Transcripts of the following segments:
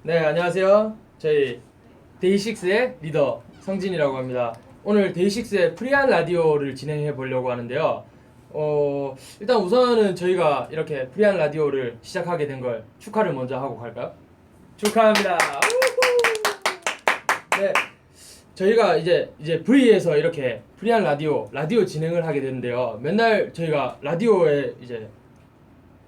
네, 안녕하세요. 저희 데이식스의 리더 성진이라고 합니다. 오늘 데이식스의 프리한 라디오를 진행해 보려고 하는데요. 일단 우선은 저희가 이렇게 프리한 라디오를 시작하게 된 걸 축하를 먼저 하고 갈까요? 축하합니다. 네, 저희가 이제 V에서 이렇게 프리한 라디오 진행을 하게 되는데요. 맨날 저희가 라디오에 이제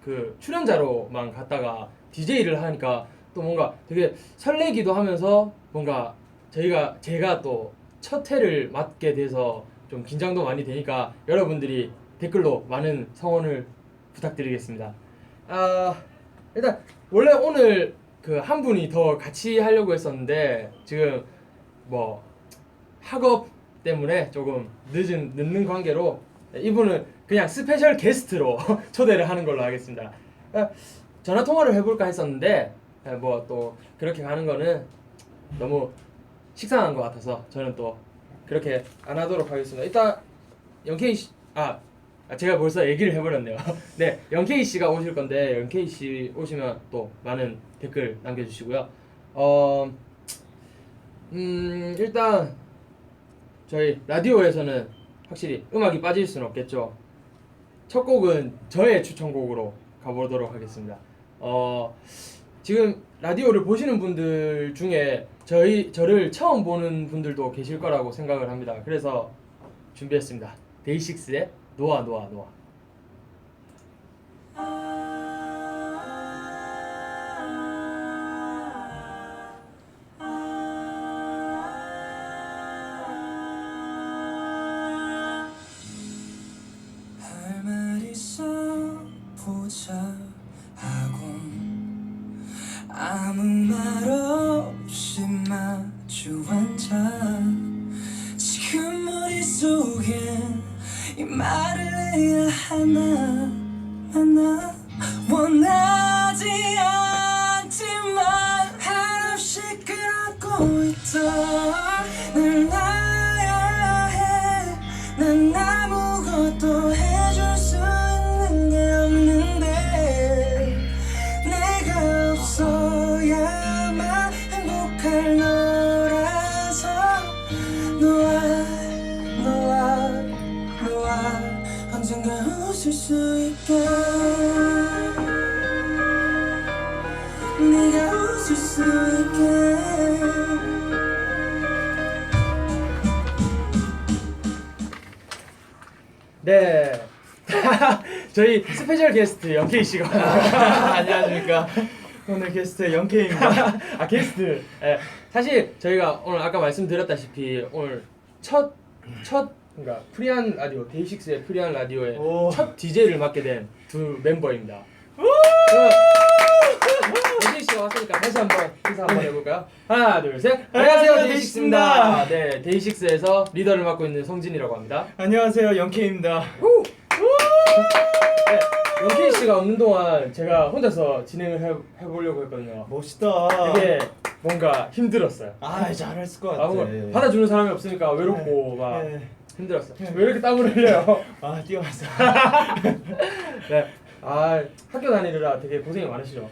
그 출연자로만 갔다가 DJ를 하니까 또 뭔가 되게 설레기도 하면서 뭔가 제가 또 첫 회를 맡게 돼서 좀 긴장도 많이 되니까 여러분들이 댓글로 많은 성원을 부탁드리겠습니다. 일단 원래 오늘 그 한 분이 더 같이 하려고 했었는데 지금 뭐 학업 때문에 조금 늦는 관계로 이분은 그냥 스페셜 게스트로 초대를 하는 걸로 하겠습니다. 전화 통화를 해볼까 했었는데 뭐 또 그렇게 가는 거는 너무 식상한 것 같아서 저는 또 그렇게 안 하도록 하겠습니다. 일단 영케이 씨, 제가 벌써 얘기를 해버렸네요. 네, 영케이 씨가 오실 건데 영케이 씨 오시면 또 많은 댓글 남겨주시고요. 일단 저희 라디오에서는 확실히 음악이 빠질 수는 없겠죠. 첫 곡은 저의 추천곡으로 가보도록 하겠습니다. 지금 라디오를 보시는 분들 중에 저를 처음 보는 분들도 계실 거라고 생각을 합니다. 그래서 준비했습니다. 데이식스의 노아 노아 노아. 할 말 있어 보자 하고 아무 말 없이 마주 앉아 지금 머릿속엔 이 말을 해야 하나 원하지 않지만 한없이 끌어고 있던 널 놔야 해. 난 아무것도 해줄 수 있는 게 없는데 내가 없어야만 행복할 너라서 너와 언젠가 웃을 수 있게 네가 웃을 수 있게 네. 저희 스페셜 게스트 영케이 씨가 안녕하십니까. 오늘 게스트 영케이입니다. 게스트. 네. 사실 저희가 오늘 아까 말씀드렸다시피 오늘 첫 그러니까 프리한 라디오 데이식스의 프리한 라디오의 첫 DJ를 맡게 된 두 멤버입니다. 영케이 씨가 왔으니까 다시 한번 인사 한번 해볼까요? 하나 둘 셋. 안녕하세요 데이식스입니다. 네, 데이식스에서 리더를 맡고 있는 성진이라고 합니다. 안녕하세요, 영케이입니다. 네, 영케이 씨가 없는 동안 제가 혼자서 진행을 해보려고 했거든요. 멋있다. 되게 뭔가 힘들었어요. 잘했을 것 같아. 뭔가 받아주는 사람이 없으니까 외롭고 막 네. 힘들었어. 왜 이렇게 땀을 흘려요? 뛰어왔어. 네, 학교 다니느라 되게 고생이 많으시죠?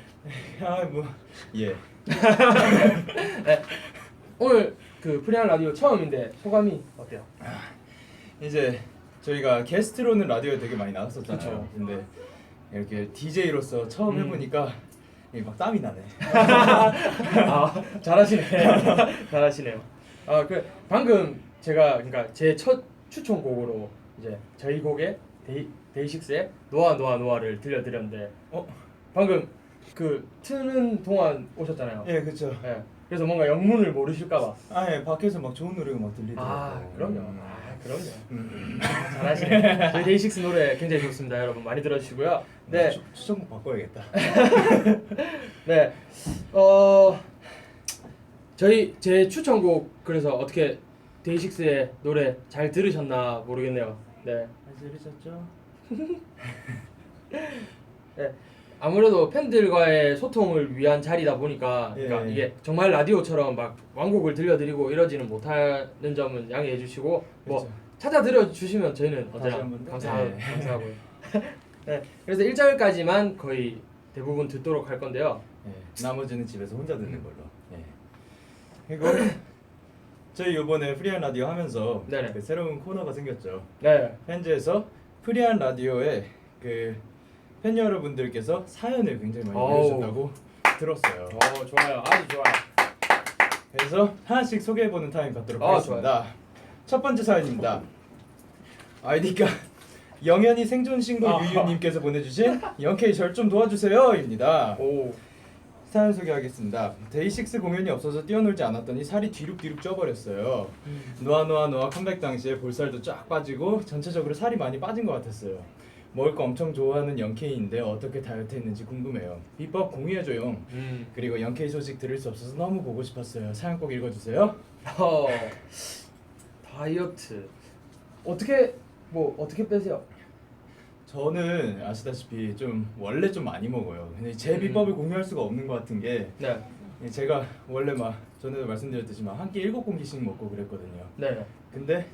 예. 네, 오늘 그 프리한 라디오 처음인데 소감이 어때요? 이제 저희가 게스트로는 라디오에 되게 많이 나갔었잖아요. 그쵸. 근데 이렇게 DJ로서 처음 해보니까 이게 막 땀이 나네. 잘하시네요. 방금 제가 그러니까 제 첫 추천곡으로 이제 저희 곡의 데이식스의 노아 노아 노아를 들려드렸는데 방금 그 트는 동안 오셨잖아요. 예, 그렇죠. 네, 그래서 뭔가 영문을 모르실까봐. 예, 밖에서 막 좋은 노래가 막 들리더라고요. 그럼요. 잘하시네. 저희 데이식스 노래 굉장히 좋습니다. 여러분 많이 들어주시고요. 네, 추천곡 바꿔야겠다. 네, 제 추천곡 그래서 어떻게 데이식스의 노래 잘 들으셨나 모르겠네요. 네, 잘 들으셨죠? 네. 아무래도 팬들과의 소통을 위한 자리다 보니까 그러니까 예. 이게 정말 라디오처럼 막 완곡을 들려드리고 이러지는 못하는 점은 양해해 주시고 뭐 그렇죠. 찾아 들어주시면 저희는 언제나 다시 한번 더? 감사하고요. 네, 그래서 1절까지만 거의 대부분 듣도록 할 건데요. 나머지는 집에서 혼자 듣는 걸로. 그리고 저희 이번에 프리한 라디오 하면서 네네. 그 새로운 코너가 생겼죠. 네. 현지에서 프리한 라디오에 그 팬 여러분들께서 사연을 굉장히 많이 어우. 보내주셨다고 들었어요. 좋아요. 아주 좋아요. 그래서 하나씩 소개해보는 타임 갖도록 아, 하겠습니다. 첫 번째 사연입니다. 아이디가 영현이 생존 신고 유유님께서 보내주신 영케이 절 좀 도와주세요입니다. 오. 사연 소개하겠습니다. 데이식스 공연이 없어서 뛰어놀지 않았더니 살이 뒤룩뒤룩 쪄버렸어요. 노아 컴백 당시에 볼살도 쫙 빠지고 전체적으로 살이 많이 빠진 것 같았어요. 먹을 거 엄청 좋아하는 영케이인데 어떻게 다이어트 했는지 궁금해요. 비법 공유해줘요. 그리고 영케이 소식 들을 수 없어서 너무 보고 싶었어요. 사연 꼭 읽어주세요. 다이어트 어떻게 빼세요? 저는 아시다시피 좀 원래 좀 많이 먹어요. 근데 제 비법을 공유할 수가 없는 것 같은 게 네. 제가 원래 막 전에도 말씀드렸듯이 막 한 끼 7공기씩 먹고 그랬거든요. 네. 근데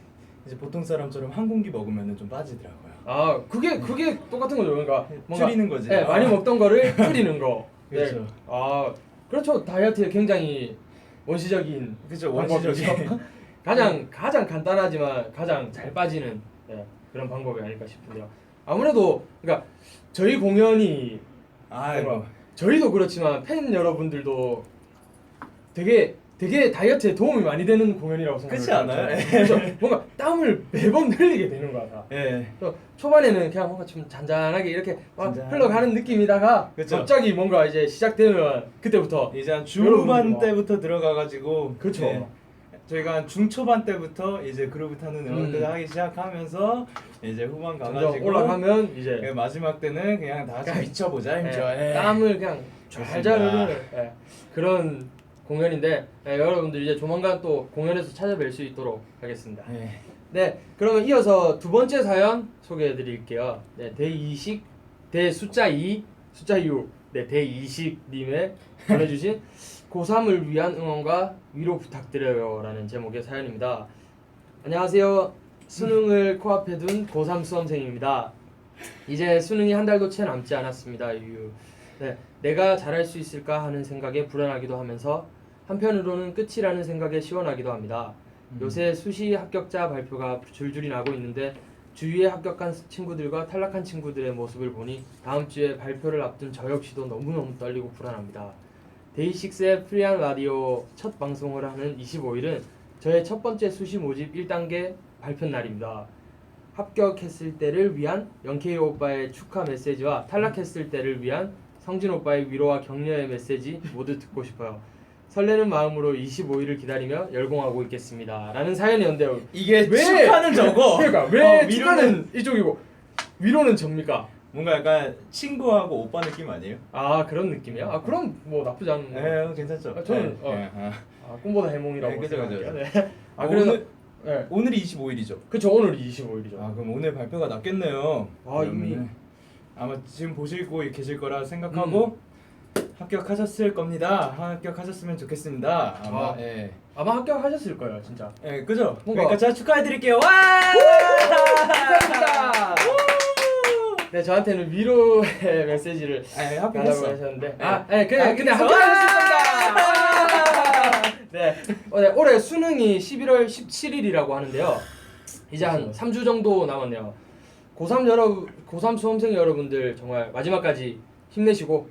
이제 보통 사람처럼 한 공기 먹으면은 좀 빠지더라고요. 아 그게 똑같은 거죠. 그러니까 뭔가 줄이는 거지. 네, 많이 먹던 거를 줄이는 거. 그렇죠. 네. 아 그렇죠. 다이어트에 굉장히 원시적인 그죠, 방법이죠. 원시적인. 가장 간단하지만 가장 잘 빠지는 그런 방법이 아닐까 싶은데요. 아무래도 그러니까 저희 공연이 뭔가 저희도 그렇지만 팬 여러분들도 되게 다이어트에 도움이 많이 되는 공연이라고 그렇지 생각해요. 않아요? 그래서 뭔가 땀을 매번 흘리게 되는 것 같아. 예. 그래서 초반에는 그냥 뭔가 좀 잔잔하게 이렇게 막 잔잔하게. 흘러가는 느낌이다가 그쵸. 갑자기 뭔가 이제 시작되면 그때부터 이제 한 중후반 여러분들 때부터 들어가가지고 그쵸. 예. 저희가 한 중초반 때부터 이제 그루브 타는 음악들을 하기 시작하면서 이제 후반 점점 가가지고 올라가면 이제 예, 마지막 때는 그냥 다 같이 미쳐보자 임죠. 땀을 그냥 좋습니다. 잘 흐르는 그런 공연인데 여러분들 이제 조만간 또 공연에서 찾아뵐 수 있도록 하겠습니다. 네, 그러면 이어서 두 번째 사연 소개해드릴게요. 네, 대이식 대숫자 2 숫자 6 네, 대이식님의 보내주신 고3을 위한 응원과 위로 부탁드려요라는 제목의 사연입니다. 안녕하세요. 수능을 코앞에 둔 고3 수험생입니다. 이제 수능이 한 달도 채 남지 않았습니다. 유유. 네, 내가 잘할 수 있을까 하는 생각에 불안하기도 하면서 한편으로는 끝이라는 생각에 시원하기도 합니다. 요새 수시 합격자 발표가 줄줄이 나고 있는데 주위에 합격한 친구들과 탈락한 친구들의 모습을 보니 다음 주에 발표를 앞둔 저 역시도 너무너무 떨리고 불안합니다. 데이식스의 프리한 라디오 첫 방송을 하는 25일은 저의 첫 번째 수시 모집 1단계 발표 날입니다. 합격했을 때를 위한 영케이 오빠의 축하 메시지와 탈락했을 때를 위한 성진 오빠의 위로와 격려의 메시지 모두 듣고 싶어요. 설레는 마음으로 25일을 기다리며 열공하고 있겠습니다. 라는 사연이었는데요. 이게 왜? 축하는 저거. 그러니까 왜 축하는 이쪽이고 위로는 접니까? 뭔가 약간 친구하고 오빠 느낌 아니에요? 아 그런 느낌이야? 아 그럼 뭐 나쁘지 않은 거. 괜찮죠. 저는 꿈보다 해몽이라고 그죠, 생각해요. 그죠. 네. 아 그래서 오늘이 25일이죠. 그쵸 오늘이 25일이죠. 아 그럼 오늘 발표가 났겠네요. 아, 이미. 아마 지금 보시고 계실 거라 생각하고 합격하셨을 겁니다. 합격하셨으면 좋겠습니다. 아마 아마 합격하셨을 거예요 진짜. 그죠? 뭔가- 그러니까 제가 축하해드릴게요. 와! 감사합니다. 네 저한테는 위로의 메시지를 달라고 합격했어. 하셨는데 근데 합격했어. 합격하셨습니다. 네 올해 수능이 11월 17일이라고 하는데요. 이제 한 3주 정도 남았네요. 고3 수험생 여러분들 정말 마지막까지 힘내시고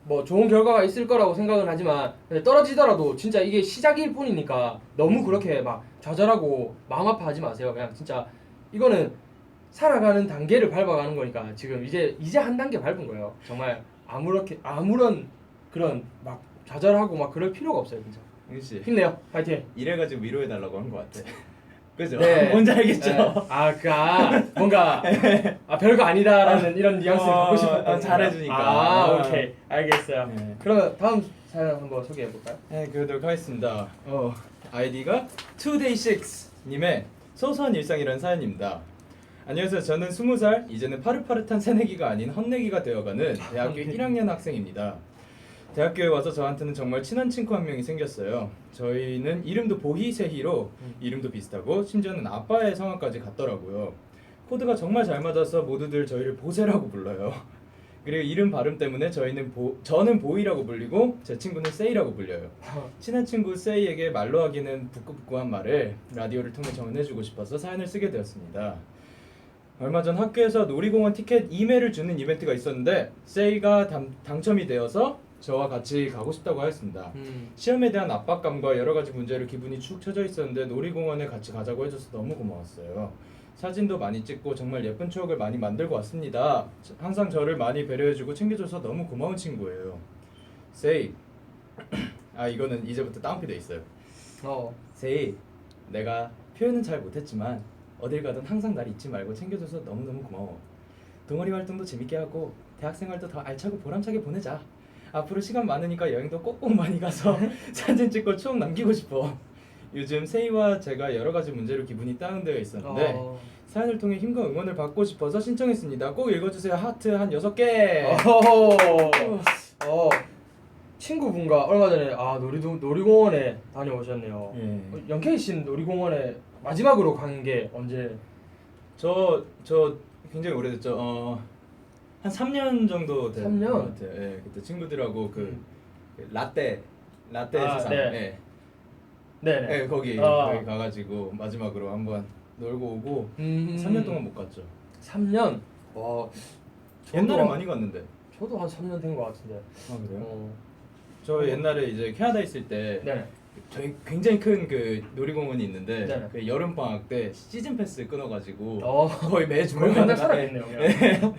뭐 좋은 결과가 있을 거라고 생각은 하지만 근데 떨어지더라도 진짜 이게 시작일 뿐이니까 너무 그렇게 막 좌절하고 마음 아파하지 마세요. 그냥 진짜 이거는 살아가는 단계를 밟아가는 거니까 지금 이제 한 단계 밟은 거예요. 정말 아무런 그런 막 좌절하고 막 그럴 필요가 없어요. 진짜 그렇지. 힘내요. 파이팅. 이래가지고 위로해달라고 한 것 같아. 그죠? 네. 뭔지 알겠죠? 뭔가 별거 아니다라는 이런 뉘앙스를 갖고 싶었던 잘해주니까. 오케이 알겠어요. 네. 그러면 다음 사연 한번 소개해 볼까요? 네, 그러도록 하겠습니다. 아이디가 2day6님의 소소한 일상이라는 사연입니다. 안녕하세요. 저는 20살, 이제는 파릇파릇한 새내기가 아닌 헛내기가 되어가는 대학교 1학년 학생입니다. 대학교에 와서 저한테는 정말 친한 친구 한 명이 생겼어요. 저희는 이름도 보희세희로 이름도 비슷하고 심지어는 아빠의 성함까지 같더라고요. 코드가 정말 잘 맞아서 모두들 저희를 보세라고 불러요. 그리고 이름 발음 때문에 저는 보이라고 불리고 제 친구는 세이라고 불려요. 친한 친구 세이에게 말로 하기는 부끄부끄한 말을 라디오를 통해 전해주고 싶어서 사연을 쓰게 되었습니다. 얼마 전 학교에서 놀이공원 티켓 2매를 주는 이벤트가 있었는데 세이가 당첨이 되어서 저와 같이 가고 싶다고 하였습니다. 시험에 대한 압박감과 여러 가지 문제로 기분이 축 처져 있었는데 놀이공원에 같이 가자고 해줘서 너무 고마웠어요. 사진도 많이 찍고 정말 예쁜 추억을 많이 만들고 왔습니다. 항상 저를 많이 배려해주고 챙겨줘서 너무 고마운 친구예요. 세이 이거는 이제부터 다운표 돼 있어요. 세이 내가 표현은 잘 못했지만 어딜 가든 항상 날 잊지 말고 챙겨줘서 너무너무 고마워. 동아리 활동도 재밌게 하고 대학생활도 더 알차고 보람차게 보내자. 앞으로 시간 많으니까 여행도 꼭꼭 많이 가서 사진 찍고 추억 남기고 싶어. 요즘 세이와 제가 여러 가지 문제로 기분이 다운되어 있었는데 사연을 통해 힘과 응원을 받고 싶어서 신청했습니다. 꼭 읽어주세요. 하트 한 6개. 친구분과 얼마 전에 놀이공원에 다녀오셨네요. 예. 영케이 씨는 놀이공원에 마지막으로 간 게 언제? 저 굉장히 오래됐죠. 한 3년 정도 된 3년? 것 같아요. 예, 그때 친구들하고 그 라떼 세상. 네. 네. 네네. 네, 거기 가가지고 마지막으로 한번 놀고 오고 3년 동안 못 갔죠. 3년? 와, 옛날에 많이 갔는데. 저도 한 3년 된 것 같은데. 아 그래요? 저 옛날에 이제 캐나다 있을 때 네. 저희 굉장히 큰 그 놀이공원이 있는데 네네. 그 여름 방학 때 시즌 패스 끊어가지고 어, 거의 매주 거의 맨날 가다가 살아있네요. 그냥.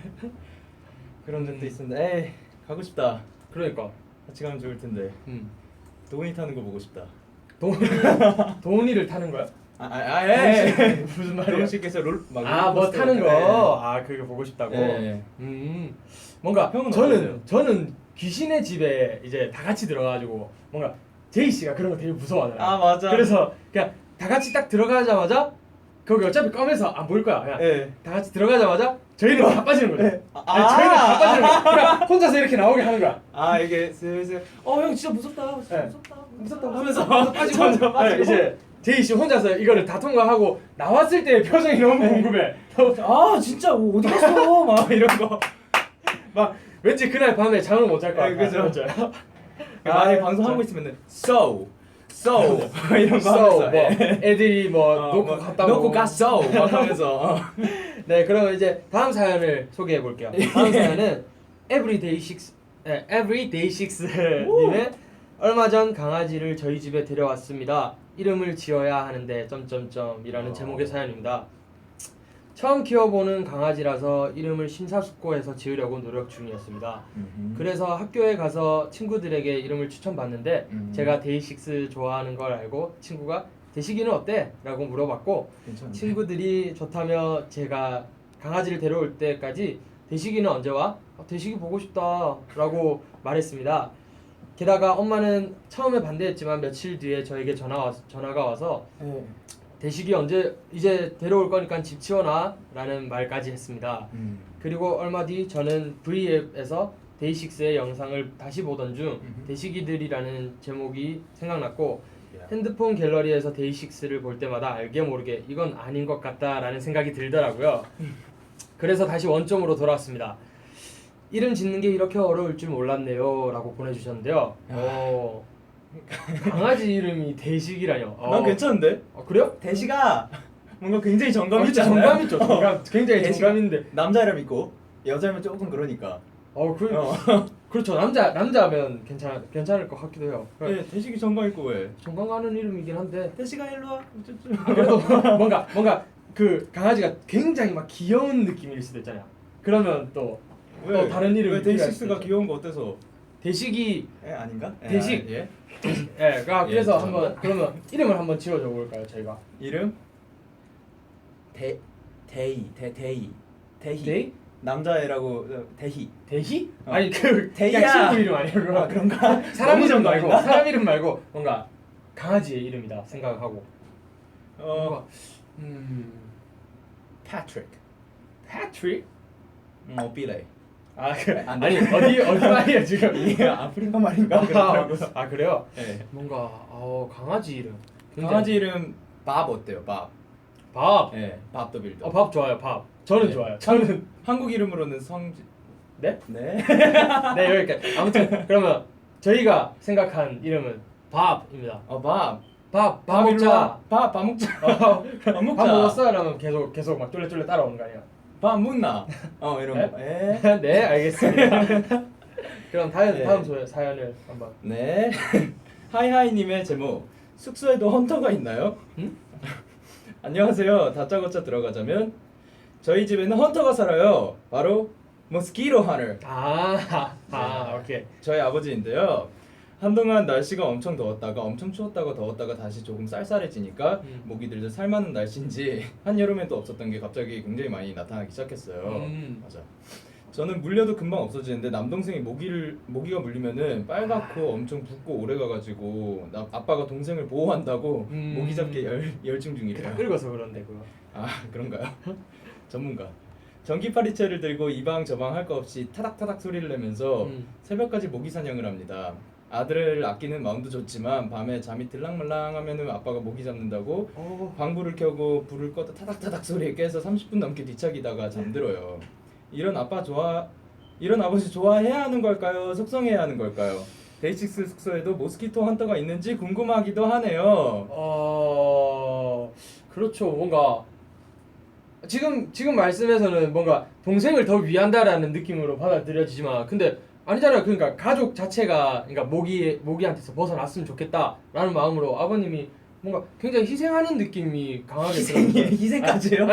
그런 적도 있었는데 에이 가고 싶다. 그러니까. 같이 가면 좋을 텐데 도훈이 타는 거 보고 싶다. 도훈이를 타는 거야? 무슨 말이야? 도훈 씨께서 뭐 타는 거. 그게 보고 싶다고. 네. 뭔가 형은 저는 귀신의 집에 이제 다 같이 들어가가지고 뭔가 제이 씨가 그런 거 되게 무서워하잖아요. 맞아. 그래서 그냥 다 같이 딱 들어가자마자 거기 어차피 검에서 안 보일 거야. 그냥 네. 다 같이 들어가자마자 저희는 다 빠지는 거죠. 네. 저희는 다 빠지는 거야. 그냥 혼자서 이렇게 나오게 하는 거야. 이게 슬슬 형 진짜 무섭다. 네. 무섭다 하면서 빠지고 네, 이제 제이 씨 혼자서 이거를 다 통과하고 나왔을 때의 표정이 너무 궁금해. 진짜 어디 갔어? 막 이런 거. 막 왠지 그날 밤에 잠을 못 잘 것 네, 같아. 그죠. 많이 방송하고 있으면은 so 이런 거 하면서 뭐 애들이 놓고 갔다고 놓고 갔어 막 하면서 네, 그러면 이제 다음 사연을 소개해 볼게요. 다음 사연은 everyday6님의 얼마 전 강아지를 저희 집에 데려왔습니다. 이름을 지어야 하는데 점점점이라는 제목의 사연입니다. 처음 키워보는 강아지라서 이름을 심사숙고해서 지으려고 노력 중이었습니다. 그래서 학교에 가서 친구들에게 이름을 추천받는데 제가 데이식스 좋아하는 걸 알고 친구가 대식이는 어때? 라고 물어봤고 괜찮네. 친구들이 좋다며 제가 강아지를 데려올 때까지 대식이는 언제 와? 대식이 보고 싶다 라고 말했습니다. 게다가 엄마는 처음에 반대했지만 며칠 뒤에 저에게 전화가 와서 대식이 언제 이제 데려올 거니까 집 치워놔 라는 말까지 했습니다. 그리고 얼마 뒤 저는 V앱에서 데이식스의 영상을 다시 보던 중 대식이들이라는 제목이 생각났고 핸드폰 갤러리에서 데이식스를 볼 때마다 알게 모르게 이건 아닌 것 같다라는 생각이 들더라고요. 그래서 다시 원점으로 돌아왔습니다. 이름 짓는 게 이렇게 어려울 줄 몰랐네요 라고 보내주셨는데요. 강아지 이름이 대식이라뇨. 난 괜찮은데? 그래요? 대시가 뭔가 굉장히 정감 있지 진짜 않나요? 정감 있죠. 정감, 굉장히 대시가- 정감인데. 남자 이름 있고 여자 이름 조금 그러니까. 그렇죠. 남자면 괜찮을 것 같기도 해요. 네, 대식이 정감 있고 왜? 정감 가는 이름이긴 한데. 대시가 일로 와. 그래도 뭔가 그 강아지가 굉장히 막 귀여운 느낌일 수도 있잖아요. 그러면 또 다른 이름이 왜 필요할 데이식스가 수도 있죠. 귀여운 거 어때서? 대식이 아닌가? 대식. 예. 그래서 예, 한번 그러면 이름을 한번 지어줘 볼까요, 저희가? 이름? 데이. 데이? 남자애라고 대희. 대희? 어. 아니 그냥 대희야. 친구 이름 아니야 그거? 그런가? 사람 이름 너무 말고 정감인가? 사람 이름 말고 뭔가 강아지의 이름이다 생각하고 뭔가 패트릭. 패트릭? 빌레. 안 돼. 아니 어디 말이야 지금? 이게 아프리카 말인가? 그렇더라고요. 그래요? 네. 뭔가 강아지 이름. 강아지 이름 밥 어때요? 밥. 밥. 네, 밥 더 빌더. 밥 좋아요. 밥. 저는 네. 좋아요. 저는 한국 이름으로는 성지. 네? 네. 네 여기까지. 아무튼 그러면 저희가 생각한 이름은 밥입니다. 밥 먹자. 밥 먹자. 밥 먹자. 밥 먹었어? 그러면 계속 막 쫄래쫄래 따라오는 거 아니야? 밥 먹나? 이런 거. 에? 네 알겠습니다. 그럼 네. 다음 사연을 한번. 네. 하이하이님의 제목 숙소에도 헌터가 있나요? 응? 안녕하세요. 다짜고짜 들어가자면 저희 집에는 헌터가 살아요. 바로 모스키토 헌터. 오케이. 저희 아버지인데요. 한동안 날씨가 엄청 더웠다가 엄청 추웠다가 더웠다가 다시 조금 쌀쌀해지니까 모기들도 살만한 날씨인지 한여름엔 또 없었던 게 갑자기 굉장히 많이 나타나기 시작했어요. 맞아. 저는 물려도 금방 없어지는데 남동생이 모기가 물리면은 빨갛고 엄청 붓고 오래가가지고 아빠가 동생을 보호한다고 모기 잡기 열중 중이래요. 늙어서 그런데 그거. 아 그런가요? 전문가. 전기파리채를 들고 이 방 저 방 할 거 없이 타닥타닥 소리를 내면서 새벽까지 모기 사냥을 합니다. 아들을 아끼는 마음도 좋지만 밤에 잠이 들랑말랑하면은 아빠가 모기 잡는다고 방불을 켜고 불을 꺼도 타닥타닥 소리에 깨서 30분 넘게 뒤척이다가 잠들어요. 이런 아버지 좋아해야 하는 걸까요? 속성해야 하는 걸까요? 데이식스 숙소에도 모스키토 헌터가 있는지 궁금하기도 하네요. 그렇죠. 뭔가 지금 말씀에서는 뭔가 동생을 더 위한다라는 느낌으로 받아들여지지만 근데 아니잖아요. 그러니까 가족 자체가 그러니까 모기한테서 벗어났으면 좋겠다라는 마음으로 아버님이 뭔가 굉장히 희생하는 느낌이 강하게 들어요. 희생까지요?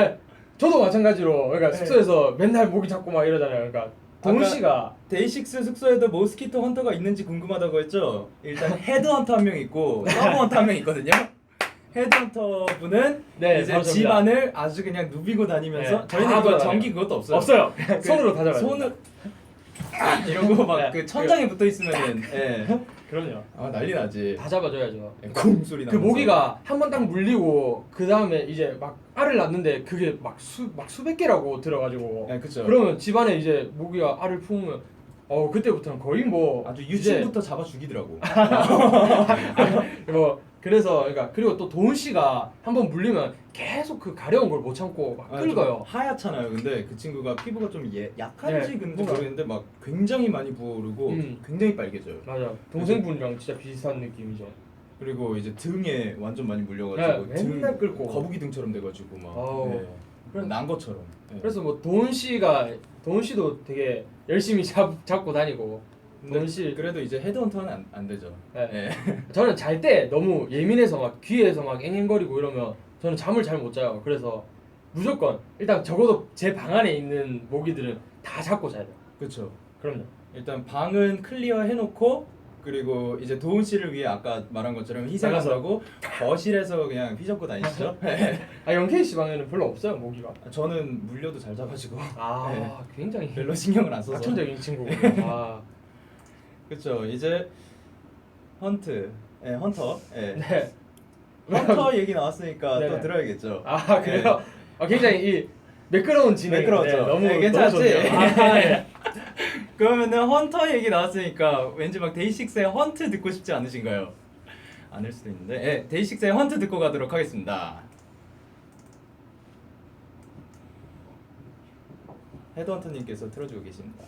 저도 마찬가지로 그러니까 네. 숙소에서 맨날 모기 잡고 막 이러잖아요. 그러니까 동훈 씨가 데이식스 숙소에도 모스키토 헌터가 있는지 궁금하다고 했죠. 일단 헤드헌터 한 명 있고 서브헌터 한 명 있거든요. 헤드헌터 분은 네, 이제 바로 집안을 아주 그냥 누비고 다니면서 네, 저희는 다 이거 돌아다녀요. 전기 그것도 없어요. 없어요. 그 손으로 다 잡아요. 손을 이러고 막 네. 그 천장에 붙어 있으면은 그럼요. 난리 나지. 다 잡아줘야죠. 쿵 소리 그 나면서. 모기가 한 번 딱 물리고 그 다음에 이제 막 알을 낳는데 그게 막 수백 개라고 들어가지고 네, 그쵸. 그러면 집안에 이제 모기가 알을 품으면 그때부터는 거의 뭐 아주 유치부터 잡아 죽이더라고. 뭐 그래서 그러니까 그리고 또 도훈 씨가 한 번 물리면 계속 그 가려운 걸 못 참고 막 긁어요. 하얗잖아요. 근데 그 친구가 피부가 좀 약한지 네, 근데 뭔가- 모르겠는데 막 굉장히 많이 부어오르고 굉장히 빨개져요. 맞아. 동생분이랑 진짜 비슷한 느낌이죠. 그리고 이제 등에 완전 많이 물려가지고 네, 맨날 끓고. 거북이 등처럼 돼가지고 막 아우. 난 것처럼. 네. 그래서 뭐 도훈 씨도 되게 열심히 잡고 다니고 근데 도훈 씨 그래도 이제 헤드헌터는 안 되죠. 네. 네. 저는 잘 때 너무 예민해서 막 귀에서 막 앵앵거리고 이러면 저는 잠을 잘 못 자요. 그래서 무조건 일단 적어도 제 방 안에 있는 모기들은 다 잡고 자야 돼요. 그렇죠. 그럼요. 일단 방은 클리어 해놓고 그리고 이제 도훈 씨를 위해 아까 말한 것처럼 희생한다고 거실에서 그냥 휘젓고 다니시죠? 영케이 씨 방에는 별로 없어요 모기가. 저는 물려도 잘 잡아주고 굉장히 별로 신경을 안 써서. 낙천적인 친구군요. 그렇죠. 이제 헌터. 네. 헌터 얘기 나왔으니까 네네. 또 들어야겠죠. 그래요? 굉장히 이 매끄러운 진행. 매끄러웠죠. 너무 괜찮았지? 너무 좋네요. 네. 그러면은 헌터 얘기 나왔으니까 왠지 막 데이식스의 헌트 듣고 싶지 않으신가요? 않을 수도 있는데 데이식스의 헌트 듣고 가도록 하겠습니다. 헤드헌터님께서 틀어주고 계십니다.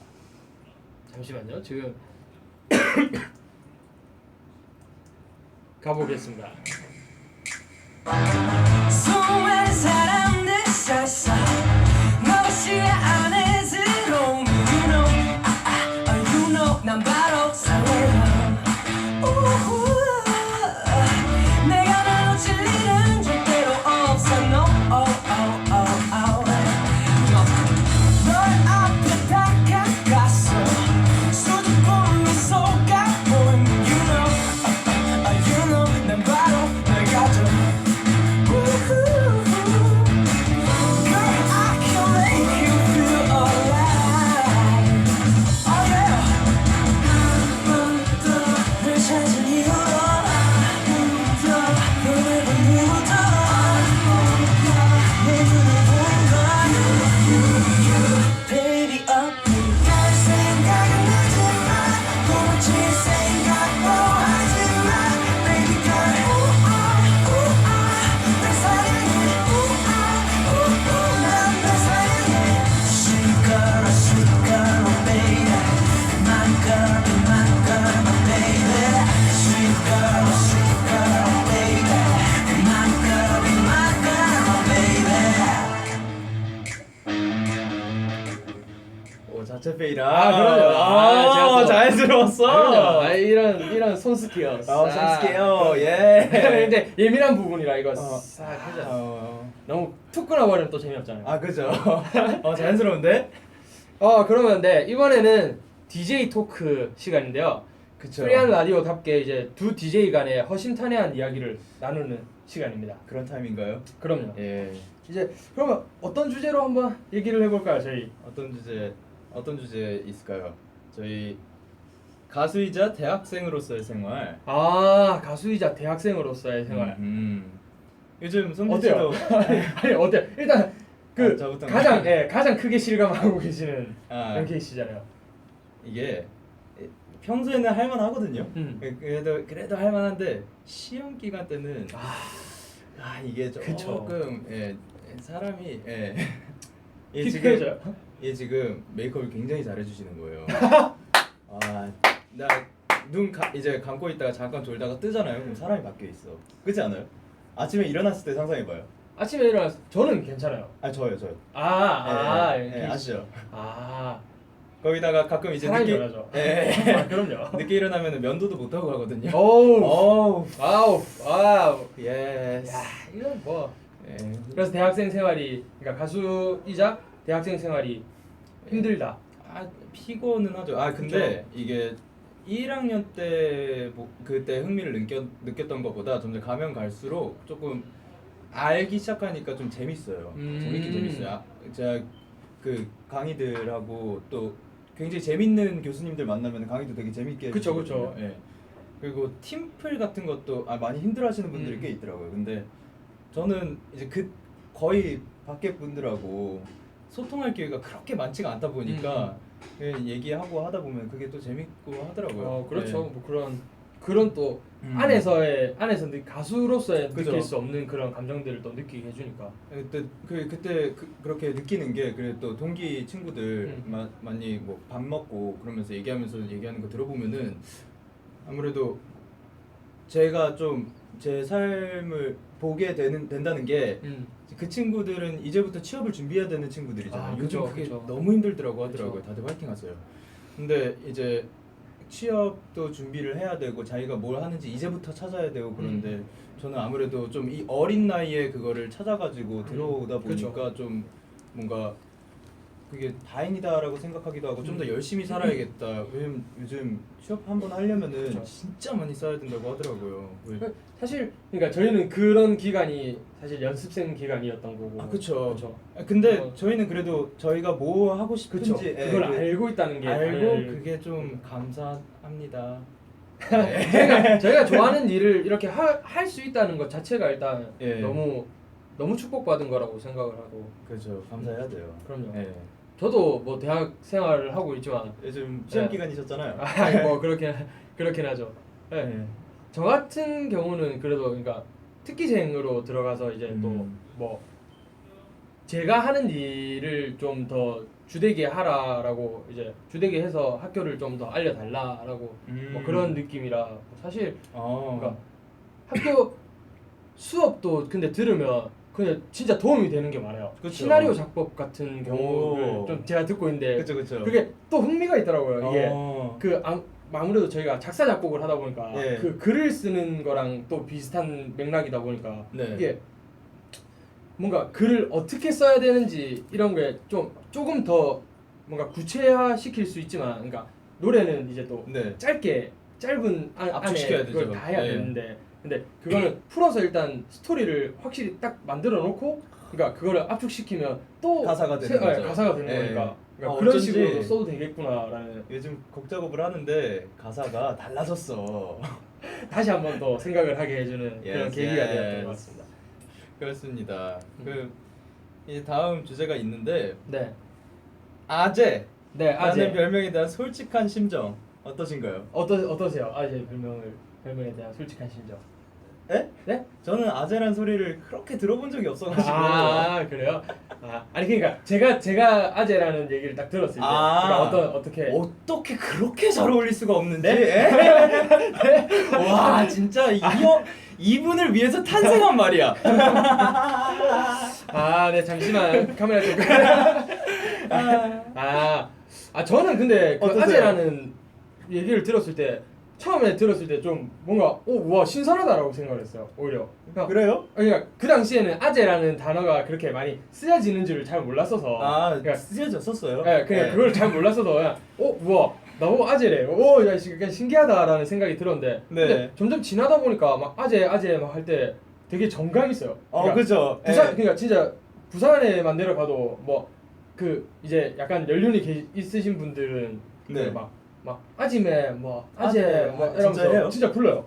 잠시만요. 지금 가보겠습니다. 수많은 사람들 사이서 너의 안에 들어오는 you know 난 바로 설레요 내가 널 놓칠 일은 절대로 없어 no 널 앞에 다가가서 수줍음이 속아 보이는 you know 난 바로 선배이라. 그럼요. 제가 또- 자연스러웠어. 아, 이런 손스키어. 손스케어. 예. 근데 예민한 부분이라 이거 어. 싹 하자. 어. 너무 툭 끊어버리면 또 재미없잖아요. 아 그죠. 자연스러운데? 그러면 네 이번에는 DJ 토크 시간인데요. 그쵸. 프리한 라디오답게 이제 두 DJ 간의 허심탄회한 이야기를 나누는 시간입니다. 그런 타임인가요? 그럼요. 예. 이제 그러면 어떤 주제로 한번 얘기를 해볼까요, 저희? 어떤 주제 있을까요? 저희 가수이자 대학생으로서의 생활. 가수이자 대학생으로서의 생활. 요즘 성진 어때요? 씨도 아니 어때? 일단 그 저부터 가장 크게 실감하고 계시는 아. 그런 케이스잖아요. 이게 평소에는 할만하거든요. 음. 그래도 할만한데 시험 기간 때는 이게 그쵸. 조금 사람이 얘 피폐해져요? 지금 메이크업을 굉장히 잘해주시는 거예요. 나 이제 감고 있다가 잠깐 졸다가 뜨잖아요. 그럼 사람이 바뀌어 있어. 그렇지 않아요? 아침에 일어났을 때 상상해봐요. 아침에 일어나서 저는 괜찮아요. 저요. 이렇게 아시죠? 거기다가 가끔 이제 사람이 늦게 변하죠. 그럼요. 늦게 일어나면 면도도 못 하고 가거든요. 와우. 예스. 야, 이건 뭐. 그래서 대학생 생활이 그러니까 가수이자 대학생 생활이 힘들다. 피곤은 하죠. 근데 이게 1학년 때 그때 흥미를 느꼈던 것보다 점점 가면 갈수록 조금 알기 시작하니까 좀 재밌어요. 재밌긴 재밌어요. 제가 그 강의들하고 또 굉장히 재밌는 교수님들 만나면 강의도 되게 재밌게 그쵸. 해주시거든요. 예. 그리고 팀플 같은 것도 많이 힘들어하시는 분들이 꽤 있더라고요. 근데 저는 이제 거의 밖에 분들하고 소통할 기회가 그렇게 많지가 않다 보니까 그냥 얘기하고 하다 보면 그게 또 재밌고 하더라고요. 그렇죠. 네. 뭐 그런 또 안에서 가수로서의 그죠. 느낄 수 없는 그런 감정들을 또 느끼게 해주니까. 그때 그렇게 느끼는 게 그래 또 동기 친구들 많이 뭐 밥 먹고 그러면서 얘기하는 거 들어보면은 아무래도 제가 좀 제 삶을 보게 된다는 게 그 친구들은 이제부터 취업을 준비해야 되는 친구들이잖아요. 요즘 그게 그쵸. 너무 힘들더라고 하더라고요. 그쵸. 다들 화이팅 하세요. 근데 이제 취업도 준비를 해야 되고 자기가 뭘 하는지 이제부터 찾아야 되고 그런데 저는 아무래도 좀 이 어린 나이에 그거를 찾아가지고 들어오다 보니까 좀 뭔가 그게 다행이다라고 생각하기도 하고 좀 더 열심히 살아야겠다. 왜냐면 요즘 취업 한번 하려면은 그쵸. 진짜 많이 써야 된다고 하더라고요. 사실 그러니까 저희는 그런 기간이 사실 연습생 기간이었던 거고. 그쵸. 근데 어. 저희는 그래도 저희가 뭐 하고 싶은지 그걸 알고 있다는 게 알고 그게 좀 감사합니다. 저희가 좋아하는 일을 이렇게 할 수 있다는 것 자체가 일단 예. 너무 축복받은 거라고 생각을 하고. 그렇죠. 감사해야 돼요. 그럼요. 예. 저도 뭐 대학 생활을 하고 있지만 요즘 시험 네. 기간이셨잖아요. 뭐 그렇긴 하죠. 네. 예. 저 같은 경우는 그래도 그러니까 특기생으로 들어가서 이제 또 뭐 제가 하는 일을 좀 더 주되게 하라라고 이제 주되게 해서 학교를 좀 더 알려달라라고 뭐 그런 느낌이라 사실 그러니까 학교 수업도 근데 들으면 그냥 진짜 도움이 되는 게 많아요. 그쵸. 시나리오 작법 같은 경우를 좀 제가 듣고 있는데 그쵸. 그게 또 흥미가 있더라고요. 이게 어. 아무래도 저희가 작사 작곡을 하다 보니까 예. 그 글을 쓰는 거랑 또 비슷한 맥락이다 보니까 네. 이게 뭔가 글을 어떻게 써야 되는지 이런 게 조금 더 뭔가 구체화 시킬 수 있지만 그러니까 노래는 이제 또 네. 짧은 안에 압축시켜야 그걸 되죠. 다 해야 네. 되는데 근데 그거는 풀어서 일단 스토리를 확실히 딱 만들어 놓고 그러니까 그거를 압축시키면 또 가사가 되는 거죠. 가사가 되는 네. 거니까 그러니까 그런 어쩐지 식으로 써도 되겠구나라는 요즘 곡 작업을 하는데 가사가 달라졌어. 다시 한 번 더 생각을 하게 해주는 그런 Yes, 계기가 yes. 되었던 것 같습니다. 그렇습니다. 이 다음 주제가 있는데 네, 아재 네 라는 아재 별명에 대한 솔직한 심정 어떠신가요? 어떠세요? 아재 별명에 대한 솔직한 심정. 에? 네? 저는 아재란 소리를 그렇게 들어본 적이 없어가지고. 그래요? 아니 그러니까 제가 아재라는 얘기를 딱 들었을 때 그러니까 어떻게 그렇게 잘 어울릴 수가 없는지. 네? 와 진짜 이분을 위해서 탄생한 말이야. 네 잠시만 카메라 좀 저는 근데 그 어떠세요? 아재라는 얘기를 들었을 때 처음에 들었을 때 좀 뭔가 와 신선하다라고 생각을 했어요. 오히려. 그래요? 그러니까 그 당시에는 아재라는 단어가 그렇게 많이 쓰여지는 줄을 잘 몰랐어서. 아 그러니까, 쓰여졌었어요? 그냥 그걸 잘 몰랐어서 그냥 우와 나보고 아재래. 야 그냥 신기하다라는 생각이 들었는데. 네. 근데 점점 지나다 보니까 막 아재 막 할 때 되게 정감 있어요. 그죠. 부산 그러니까 진짜 부산에만 내려가도 뭐 그 이제 약간 연륜이 있으신 분들은 네. 막 아지매 뭐 아재 뭐 이러면서 진짜예요? 진짜 불러요.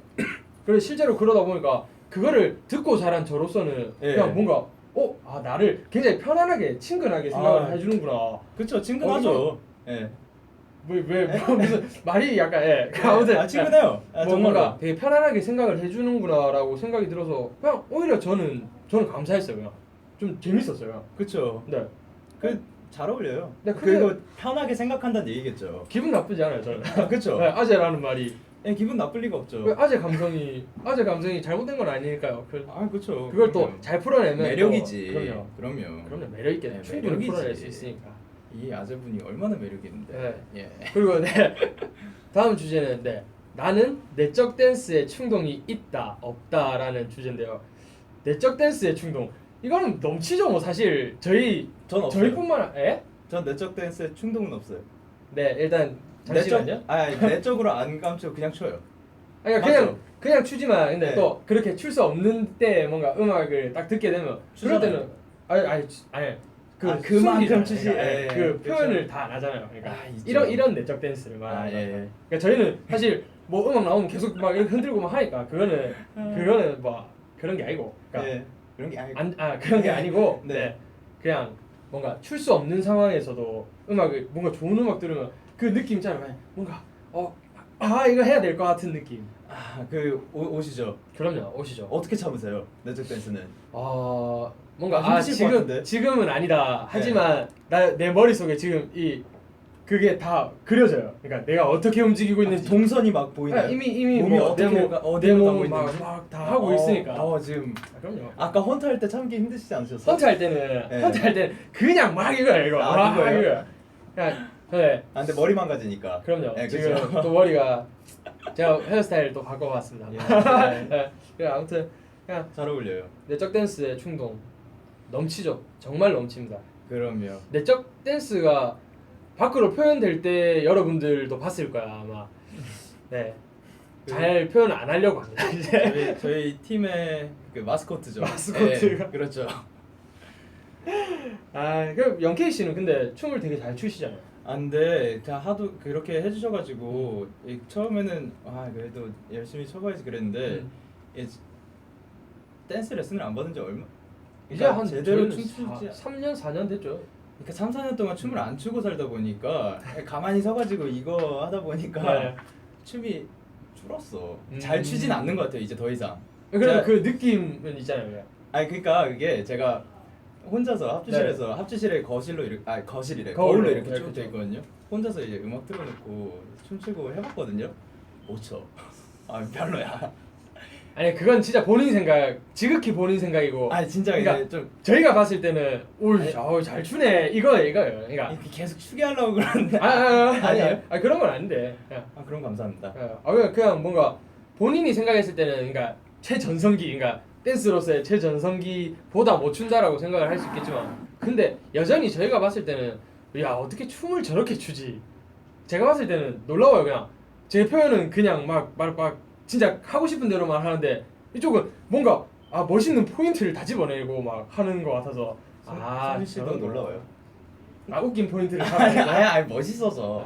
그래서 실제로 그러다 보니까 그거를 듣고 자란 저로서는 예. 그냥 뭔가 나를 굉장히 편안하게 친근하게 생각을 해주는구나. 그쵸 친근하죠. 예. 왜 무슨 말이 약간 아무튼 친근해요. 뭔가 되게 편안하게 생각을 해주는구나라고 생각이 들어서 그냥 오히려 저는 감사했어요. 그냥 좀 재밌었어요. 그쵸. 네. 잘 어울려요. 네, 근데- 그리고 편하게 생각한다는 얘기겠죠. 기분 나쁘지 않아요 저는. 그쵸. 네, 아재라는 말이 예, 기분 나쁠 리가 없죠. 왜 아재 감성이 잘못된 건 아니니까요. 그쵸. 그걸 또 잘 풀어내면 매력이지. 또, 그럼요. 그럼요 매력 있게 네, 충분히 매력이지. 풀어낼 수 있으니까. 이 아재분이 얼마나 매력 있는데. 예. 그리고 다음 주제는 나는 내적 댄스에 충동이 있다 없다라는 주제인데요. 내적 댄스에 충동 이거는 넘치죠 뭐 사실 전 없어요. 저희뿐만 전 내적 댄스에 충동은 없어요. 네 일단 잠시만요. 내적으로 안 감추고 그냥 쳐요. 그냥 추지만 근데 네. 또 그렇게 출 수 없는 때 뭔가 음악을 딱 듣게 되면 그럴 때는 아니 그만큼 숨기잖아요. 추지. 그러니까, 예, 그 그렇죠. 표현을 다 안 하잖아요. 그러니까 있죠. 이런 내적 댄스를 말하는 거예요. 예. 그러니까 저희는 사실 뭐 음악 나오면 계속 막 이렇게 흔들고 막 하니까 그거는 뭐 그런 게 아니고 그러니까 예. 그런 게 아니고. 그런 게 아니고 네. 그냥 뭔가 출 수 없는 상황에서도 음악을 뭔가 좋은 음악 들으면 그 느낌 있잖아요. 뭔가 이거 해야 될 것 같은 느낌. 오시죠. 그럼요 오시죠. 어떻게 참으세요? 내적 댄스는? 뭔가 힘드실 것 같은데? 지금은 아니다. 하지만 내 머릿속에 지금 그게 다 그려져요. 그러니까 내가 어떻게 움직이고 있는지 동선이 막 보이나요? 이미 몸이 뭐 어떻게 내 가고 몸을 있는지? 막 다 하고 있으니까. 지금 그럼요. 아까 헌트 할 때 참기 힘드시지 않으셨어요? 헌트할 때는 그냥 막 이거 그거예요? 그냥 근데 머리 망가지니까. 그럼요. 네, 지금 그죠? 또 머리가 제가 헤어스타일 또 바꿔봤습니다. 그래 아무튼 그냥 잘 어울려요. 내적 댄스의 충동 넘치죠. 정말 넘칩니다. 그럼요. 내적 댄스가 밖으로 표현될 때 여러분들도 봤을 거야 아마. 잘 표현 안 하려고 합니다. 이제 저희 팀의 그 마스코트죠. 마스코트가. 네, 그렇죠. 그럼 영케이 씨는 근데 춤을 되게 잘 추시잖아요. 근데 그냥 하도 그렇게 해주셔가지고 처음에는 그래도 열심히 쳐봐야지 그랬는데 댄스 레슨을 안 받은 지 얼마? 이제 한 제대로 저희는 춤추지 3년 4년 됐죠. 그러니까 3, 4년 동안 춤을 안 추고 살다 보니까 가만히 서가지고 이거 하다 보니까 춤이 줄었어. 잘 추진 않는 것 같아요 이제 더 이상. 그래도 그 느낌은 있잖아요. 그러니까 그게 제가 혼자서 합주실에서 합주실에 거실로 거울로 거울로, 이렇게 쭉 그렇죠. 돼 있거든요. 혼자서 이제 음악 틀어놓고 춤추고 해봤거든요. 못 춰. 별로야. 아니 그건 진짜 본인 생각, 지극히 본인 생각이고. 진짜 그러니까 이게 좀 저희가 봤을 때는 잘 추네 이거예요. 그러니까 이렇게 계속 추게 하려고 그러는데 아니에요. 그런 건 아닌데. 그럼 감사합니다. 그냥 뭔가 본인이 생각했을 때는 그러니까 최전성기, 그러니까 댄스로서의 최전성기보다 못 춘다라고 생각을 할 수 있겠지만, 근데 여전히 저희가 봤을 때는 어떻게 춤을 저렇게 추지? 제가 봤을 때는 놀라워요. 그냥 제 표현은 그냥 막 진짜 하고 싶은 대로만 하는데 이쪽은 뭔가 멋있는 포인트를 다 집어내고 막 하는 것 같아서 선희 씨도 놀라워요. 웃긴 포인트를 다 멋있어서.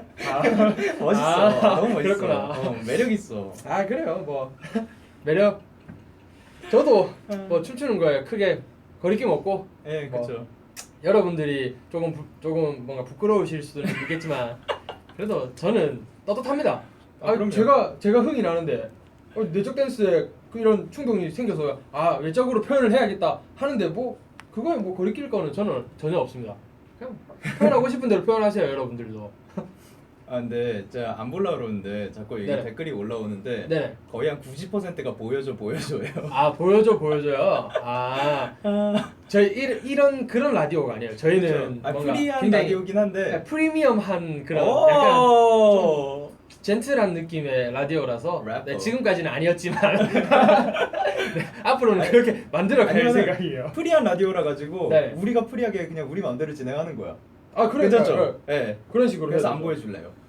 멋있어. 멋있어. 너무 멋있어. 그렇구나. 매력 있어. 그래요. 뭐 매력. 저도 뭐 춤추는 거에 크게 거리낌 없고. 그렇죠. 여러분들이 조금 뭔가 부끄러우실 수는 있겠지만 그래도 저는 떳떳합니다. 그럼요. 제가 흥이 나는데 내적 댄스에 이런 충동이 생겨서 외적으로 표현을 해야겠다 하는데 그거에 거리낄 거는 저는 전혀 없습니다. 그냥 표현하고 싶은 대로 표현하세요 여러분들도. 아 근데 제가 안 보려고 그러는데 자꾸 여기 네. 댓글이 올라오는데 네. 거의 한 90%가 보여줘요. 아 보여줘요. 아 저희 이런 그런 라디오가 아니에요. 저희는 아, 뭔가 프리한 굉장히 라디오긴 한데 프리미엄한 그런 오! 약간 좀 젠틀한 느낌의 라디오라서 래퍼. 네, 지금까지는 아니었지만 네, 앞으로는 그렇게 만들어갈 아니면은 생각이에요. 프리한 라디오라 가지고 네. 우리가 프리하게 그냥 우리 마음대로 진행하는 거야. 아 괜찮죠? 네. 그런 식으로 그래서 해야 안 되죠. 보여줄래요.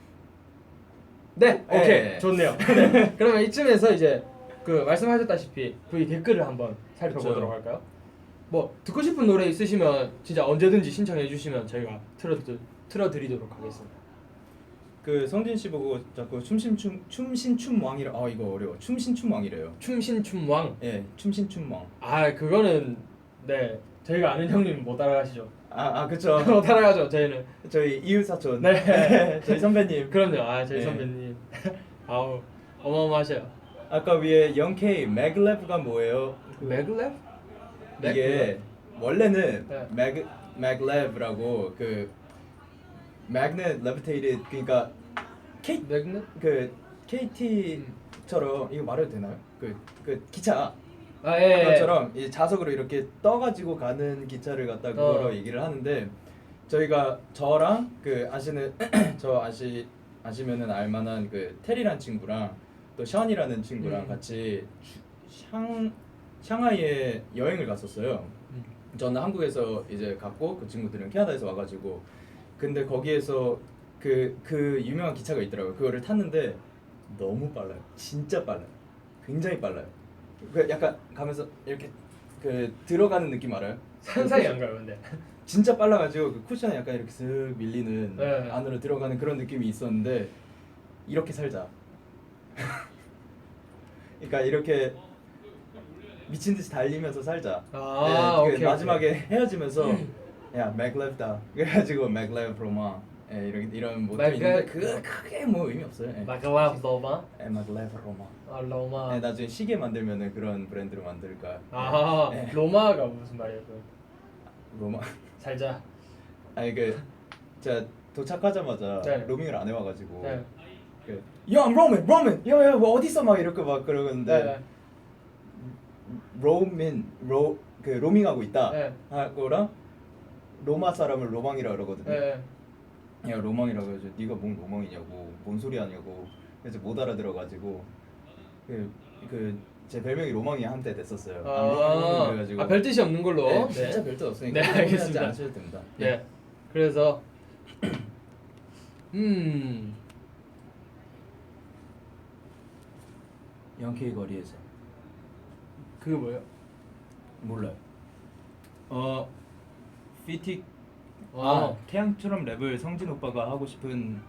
네, 오케이 네. 좋네요. 네, 그러면 이쯤에서 이제 그 말씀하셨다시피 V 댓글을 한번 살펴보도록 그쵸. 할까요? 뭐 듣고 싶은 노래 있으시면 진짜 언제든지 신청해 주시면 저희가 틀어드리도록 하겠습니다. 그 성진 씨 보고 자꾸 춤신춤왕이라 아 이거 어려워. 춤신춤왕이래요. 춤신춤왕. 예, 춤신춤왕. 아 그거는 네 저희가 아는 형님 못 따라가시죠. 아 그쵸. 못 따라가죠 저희는. 저희 이웃 사촌. 네. 저희 선배님. 그럼요. 아 저희 네. 선배님. 아우 어마어마하셔요. 아까 위에 0K 맥랩가 뭐예요? 맥랩? 이게 원래는 네. 맥랩이라고 그 magnet levitated 그러니까 맥랩? 그 KT처럼 이거 말해도 되나요? 그 기차 아 예. 그것처럼 이 자석으로 이렇게 떠가지고 가는 기차를 갖다 그거로 얘기를 하는데 저희가 저랑 그 아시는 아시면은 알만한 그 테리란 친구랑 또 션이라는 친구랑 같이 샹하이에 여행을 갔었어요. 저는 한국에서 이제 갔고 그 친구들은 캐나다에서 와가지고 근데 거기에서 그 유명한 기차가 있더라고요. 그거를 탔는데 너무 빨라요. 진짜 빨라요. 굉장히 빨라요. 그 약간 가면서 이렇게 그 들어가는 느낌 알아요? 상상이 안 가요 근데. 진짜 빨라가지고 그 쿠션이 약간 이렇게 쓱 밀리는 네. 안으로 들어가는 그런 느낌이 있었는데 이렇게 살자. 그러니까 이렇게 미친 듯이 달리면서 살자. 아, 그 오케이, 마지막에 헤어지면서 야 맥랩다. 그래가지고 맥랩 로마. 예, 이런 모습이 있는데 그 크게 뭐 의미 없어요. 예. 맥랩 로마. 예, 맥랩 로마. 아 로마. 예, 나중에 시계 만들면은 그런 브랜드로 만들까. 아 예. 로마가 무슨 말이에요? 그 로마. 살자. 아니 제가 도착하자마자 네. 로밍을 안 해와가지고 네. 야 로맨 야야 뭐 어디 있어 막 이렇게 막 그러는데 네. 그 로밍하고 있다 네. 하고랑 로마 사람을 로망이라 그러거든요. 네. 야 로망이라고 해서 네가 뭔 로망이냐고 뭔 소리 하냐고 그래서 못 알아들어가지고 제 별명이 로망이 한때 됐었어요. 아, 그래가지고 별 뜻이 없는 걸로. 네, 진짜 별뜻 없으니까 네, 로망하지 알겠습니다. 않으셔도 됩니다. 네. 그래서 영케이 거리에서 그게 뭐예요? 몰라요. 피틱 아. 태양처럼 랩을 성진 오빠가 하고 싶은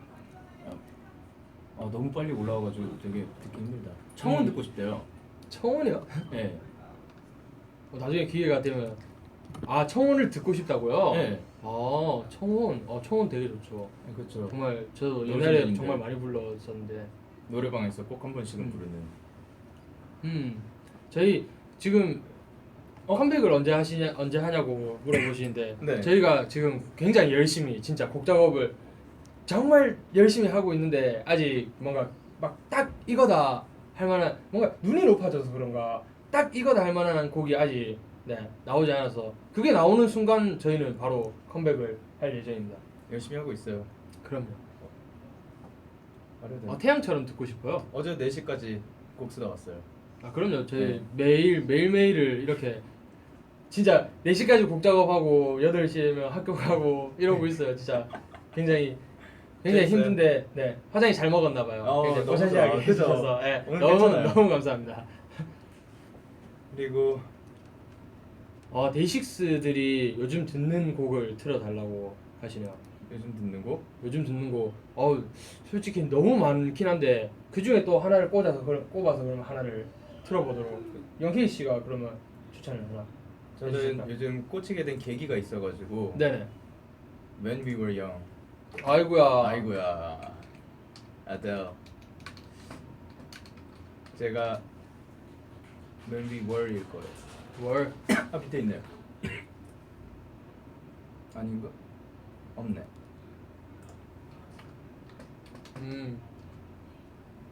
너무 빨리 올라와가지고 되게 듣기 힘들다. 청혼 듣고 싶대요. 청혼이요? 네. 나중에 기회가 되면 청혼을 듣고 싶다고요? 네. 아 청혼. 청혼 되게 좋죠. 그렇죠. 정말 저도 노래 옛날에 선배님들. 정말 많이 불렀었는데. 노래방에서 꼭 한 번씩은 부르는. 저희 지금 컴백을 언제 하냐고 물어보시는데 네. 저희가 지금 굉장히 열심히 진짜 곡 작업을 정말 열심히 하고 있는데 아직 뭔가 막 딱 이거다 할 만한 뭔가 눈이 높아져서 그런가 딱 이거다 할 만한 곡이 아직 나오지 않아서 그게 나오는 순간 저희는 바로 컴백을 할 예정입니다. 열심히 하고 있어요. 그럼요. 말해도 태양처럼 듣고 싶어요. 어제 4시까지 곡 쓰다 왔어요. 그럼요. 저희 네. 매일매일을 이렇게 진짜 4시까지 곡 작업하고 8시에면 학교 가고 이러고 있어요. 진짜 굉장히 재밌어요? 힘든데 화장이 잘 먹었나 봐요. 굉장히 너무 고샤시하게 좋아. 해주셔서 그죠? 오늘 너무 괜찮아요. 너무 감사합니다. 그리고 데이식스들이 요즘 듣는 곡을 틀어달라고 하시네요. 요즘 듣는 곡? 요즘 듣는 곡 솔직히 너무 많긴 한데 그 중에 또 하나를 꼽아서 그러면 하나를 틀어보도록. 영케이 씨가 그러면 추천을 하나. 저는 해주실까요? 요즘 꽂히게 된 계기가 있어가지고 네네. When We Were Young. 아이고야. 아이고야. 아델. 제가 When We Were일 거예요. 월. 밑에 있네요. 아닌가? 없네.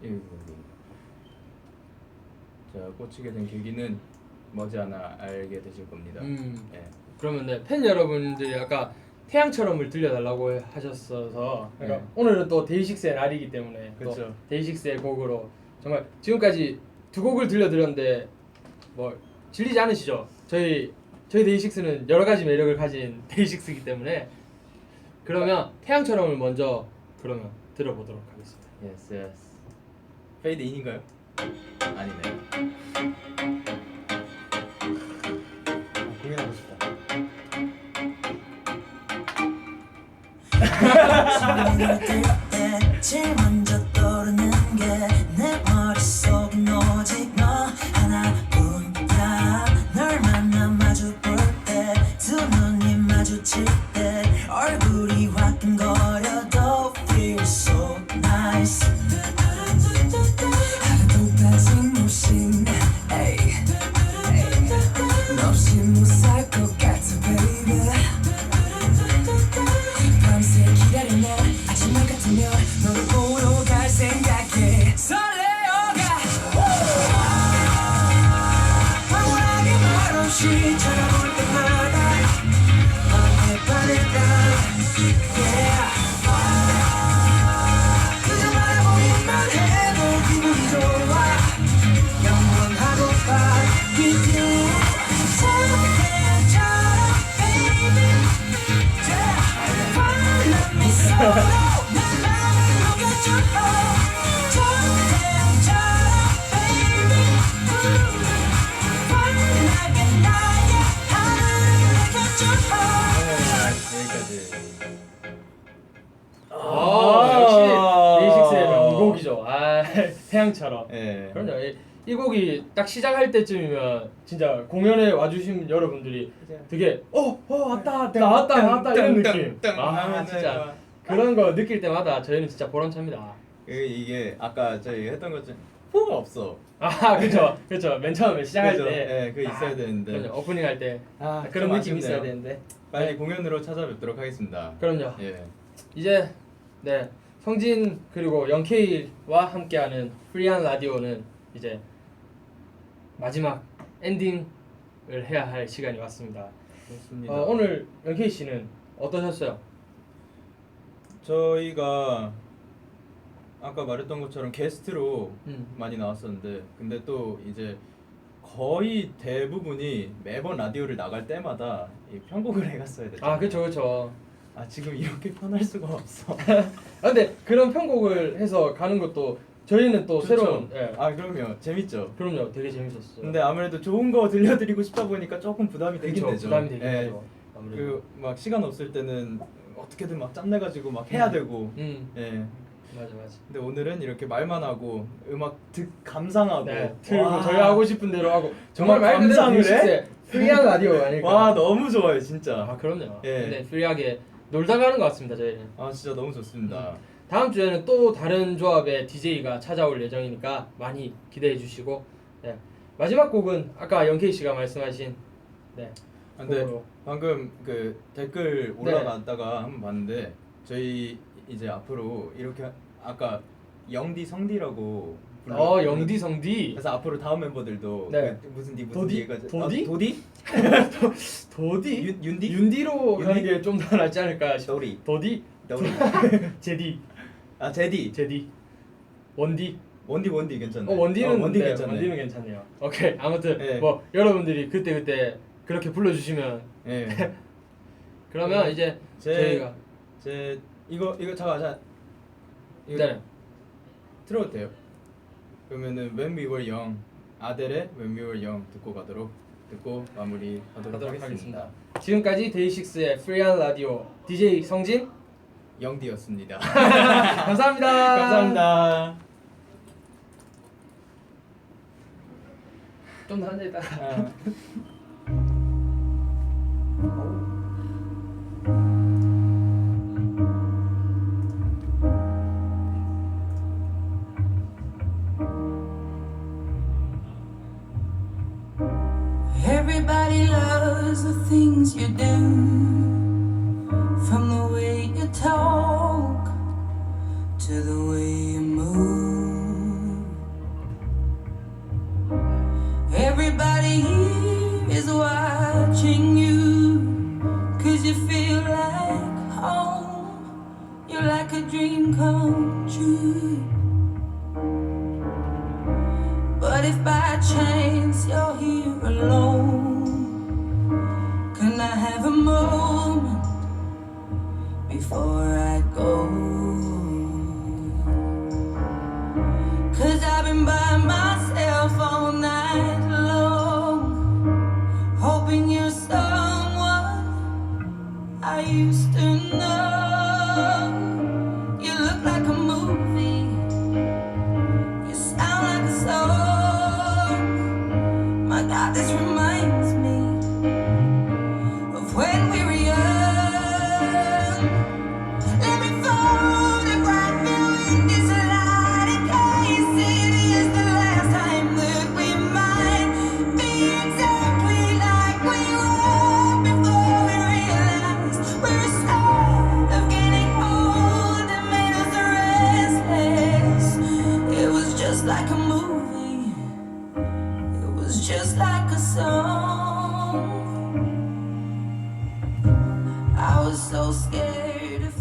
이- 자, 꽂히게 된 계기는 머지않아 알게 되실 겁니다. 예. 그러면 네, 팬 여러분들이 아까 태양처럼을 들려달라고 하셨어서 그러니까 네. 오늘은 또 데이식스의 날이기 때문에 또 그쵸. 데이식스의 곡으로 정말 지금까지 두 곡을 들려드렸는데 뭐 질리지 않으시죠? 저희 데이식스는 여러 가지 매력을 가진 데이식스이기 때문에 그러면 태양처럼을 먼저 그러면 들어보도록 하겠습니다. 예스 예스. 페이드 인인가요? 아니네. 공연하고 싶다. 때 제일 먼저 떠오르는 게 내 머릿속엔 오직 너 하나뿐이야. 널 만나 마주 볼 때 두 눈이 마주칠 때 얼굴이 화끈거려도 feel so nice. 하루도 빠진 무심 너 없이 못 살 것 같아 baby. 밤새 기다린 날 아침만 같으면 너를 보러 갈 생각에 설레어가 황홀하게 말없이 쳐다볼 때마다 너의 반했다 yeah. 그저 바라보기만 해도 기분이 좋아 영원하고파 with you 태양처럼 baby yeah. 환한 미소로 내 맘을 녹여줘 태양처럼 baby 환하게 나의 하늘을 녹여줘. 여기까지. 역시 데이식스의 명곡이죠. 태양처럼. 예. 그럼요. 이 곡이 딱 시작할 때쯤이면 진짜 공연에 와주신 여러분들이 되게 왔다 이런 느낌. 진짜 그런 거 느낄 때마다 저희는 진짜 보람찹니다. 이게 아까 저희 했던 것 중 포가 없어. 그쵸. 맨 처음에 시작할 그죠? 때. 예, 그 있어야 되는데. 그럼요. 오프닝 할 때 그런 좀 느낌 있어야 아쉽네요. 되는데. 빨리 네. 공연으로 찾아뵙도록 하겠습니다. 그럼요. 예. 이제 네 성진 그리고 영케이와 함께하는 프리한 라디오는 이제 마지막 엔딩을 해야 할 시간이 왔습니다. 좋습니다. 오늘 영케이 씨는 어떠셨어요? 저희가 아까 말했던 것처럼 게스트로 음. 많이 나왔었는데 근데 또 이제 거의 대부분이 매번 라디오를 나갈 때마다 이 편곡을 해갔어야 됐죠. 그쵸. 지금 이렇게 편할 수가 없어. 근데 그런 편곡을 해서 가는 것도 저희는 또 좋죠. 새로운 그럼요. 재밌죠. 그럼요. 되게 재밌었어요. 근데 아무래도 좋은 거 들려드리고 싶다 보니까 조금 부담이 되긴 그쵸, 되죠. 부담이 되긴 예. 하죠. 아무래도. 그 막 시간 없을 때는 어떻게든 막 짬내가지고 막 해야 되고. 예. 맞아. 근데 오늘은 이렇게 말만 하고 음악 감상하고 네, 틀고 와. 저희 하고 싶은 대로 하고 정말 말 그대로 감상을 해? 데이식스의 프리한 라디오 아닐까? 와 너무 좋아요 진짜. 그럼요. 예. 근데 프리하게 놀다 가는 것 같습니다 저희는. 진짜 너무 좋습니다. 다음 주에는 또 다른 조합의 DJ가 찾아올 예정이니까 많이 기대해 주시고 마지막 곡은 아까 영케이 씨가 말씀하신 근데 곡으로. 방금 그 댓글 올라갔다가 한번 봤는데 저희 이제 앞으로 이렇게 아까 영디 성디라고 영디 성디 그래서 앞으로 다음 멤버들도 네. 그 무슨 디 도디? 해가지고- 도디? 도디? 도디? 윤디? 윤디로 가는 게 좀 더 낫지 않을까 싶어. 도리. 도디? 도리. 제디 제디. 원디? 원디 괜찮네. 원디는 원디 괜찮네. 원디는 괜찮네요. 오케이 아무튼 네. 뭐 여러분들이 그때 그렇게 불러주시면 예. 그러면 이제 저희가 제 이거 잠깐 이거 네. 틀어도 돼요? 그러면은 When We Were Young 아델의 When We Were Young 듣고 마무리하도록 하겠습니다. 지금까지 데이식스의 프리한 라디오 DJ 성진 영디였습니다. 감사합니다. 감사합니다. 좀 더 앉아있다가 Everybody loves the things you do, from the way you talk to to the way you move. Everybody here is watching you, 'cause you feel like home. You're like a dream come true. But if by chance you're here alone, can I have a moment before I go? 'Cause I've been by myself all night long, hoping you're someone I used to know. You look like a movie, you sound like a song. My God, this reminds me of when we were young. Let me photograph you in this light, in case it is the last time that we might be exactly like we were before we realized we're scared of getting old and made us restless. It was just like a movie, it was just like a song. I was so scared of